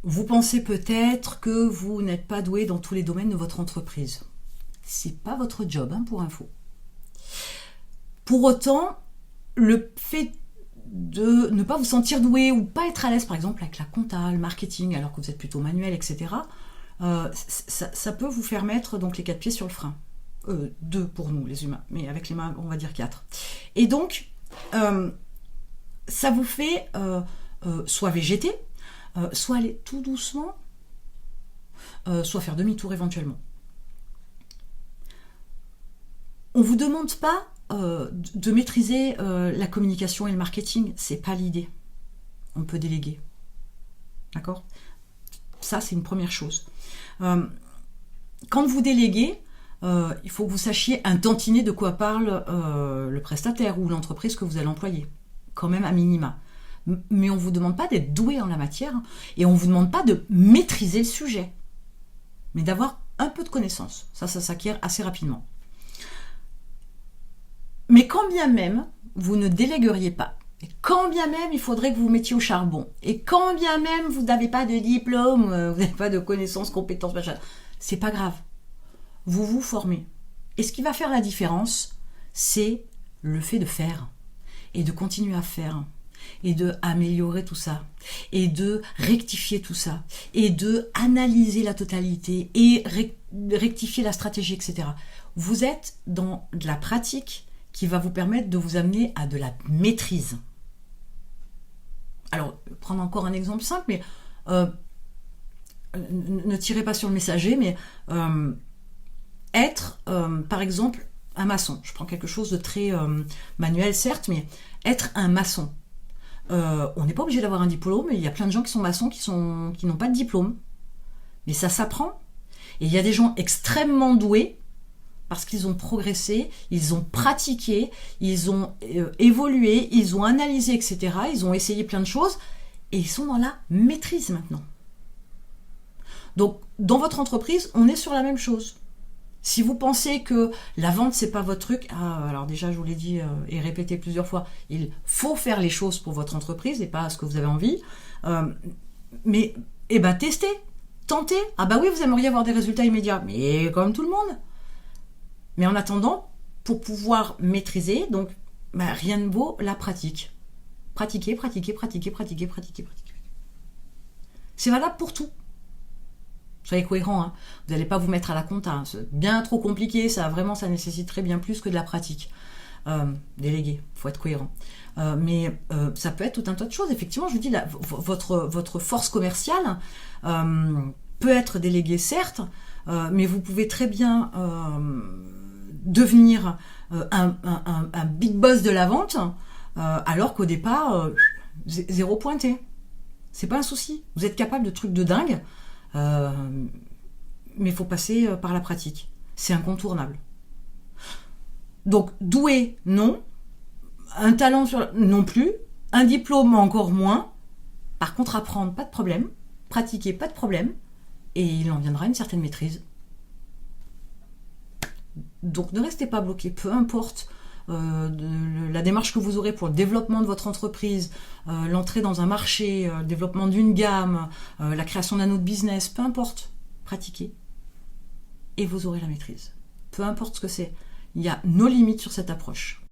Vous pensez peut-être que vous n'êtes pas doué dans tous les domaines de votre entreprise. C'est pas votre job, hein, pour info. Pour autant, le fait de ne pas vous sentir doué ou pas être à l'aise, par exemple, avec la compta, le marketing, alors que vous êtes plutôt manuel, etc., ça peut vous faire mettre donc les 4 pieds sur le frein. 2 pour nous, les humains, mais avec les mains, on va dire 4. Et donc, ça vous fait soit végéter, soit aller tout doucement, soit faire demi-tour éventuellement. On ne vous demande pas de maîtriser la communication et le marketing, c'est pas l'idée. On peut déléguer. D'accord ? Ça, c'est une première chose. Quand vous déléguez, il faut que vous sachiez un tantinet de quoi parle le prestataire ou l'entreprise que vous allez employer, quand même à minima. Mais on ne vous demande pas d'être doué en la matière et on ne vous demande pas de maîtriser le sujet, mais d'avoir un peu de connaissances. Ça s'acquiert assez rapidement. Mais quand bien même vous ne délégueriez pas, et quand bien même il faudrait que vous vous mettiez au charbon, et quand bien même vous n'avez pas de diplôme, vous n'avez pas de connaissances, compétences, machin, c'est pas grave. Vous vous formez. Et ce qui va faire la différence, c'est le fait de faire, et de continuer à faire, et de améliorer tout ça, et de rectifier tout ça, et de analyser la totalité, et rectifier la stratégie, etc. Vous êtes dans de la pratique qui va vous permettre de vous amener à de la maîtrise. Alors, prendre encore un exemple simple, mais ne tirez pas sur le messager, mais être, par exemple, un maçon. Je prends quelque chose de très manuel, certes, mais être un maçon. On n'est pas obligé d'avoir un diplôme, il y a plein de gens qui sont maçons qui n'ont pas de diplôme. Mais ça s'apprend. Et il y a des gens extrêmement doués parce qu'ils ont progressé, ils ont pratiqué, ils ont évolué, ils ont analysé, etc. Ils ont essayé plein de choses et ils sont dans la maîtrise maintenant. Donc, dans votre entreprise, on est sur la même chose. Si vous pensez que la vente, c'est pas votre truc, alors déjà, je vous l'ai dit et répété plusieurs fois, il faut faire les choses pour votre entreprise et pas ce que vous avez envie. Mais, testez, tentez. Ah bah oui, vous aimeriez avoir des résultats immédiats, mais comme tout le monde. Mais en attendant, pour pouvoir maîtriser, donc, rien ne vaut la pratique. Pratiquer. C'est valable pour tout. Soyez cohérents, hein. Vous n'allez pas vous mettre à la compta, hein. C'est bien trop compliqué, ça nécessiterait bien plus que de la pratique. Déléguer, il faut être cohérent. Mais ça peut être tout un tas de choses. Effectivement, je vous dis, votre force commerciale peut être déléguée, certes, mais vous pouvez très bien devenir un big boss de la vente, alors qu'au départ, zéro pointé. C'est pas un souci. Vous êtes capable de trucs de dingue, mais il faut passer par la pratique. C'est incontournable. Donc, doué, non. Un talent non plus. Un diplôme, encore moins. Par contre, apprendre, pas de problème. Pratiquer, pas de problème. Et il en viendra une certaine maîtrise. Donc, ne restez pas bloqué. Peu importe la démarche que vous aurez pour le développement de votre entreprise, l'entrée dans un marché, le développement d'une gamme, la création d'un autre business, peu importe. Pratiquez. Et vous aurez la maîtrise. Peu importe ce que c'est. Il y a nos limites sur cette approche.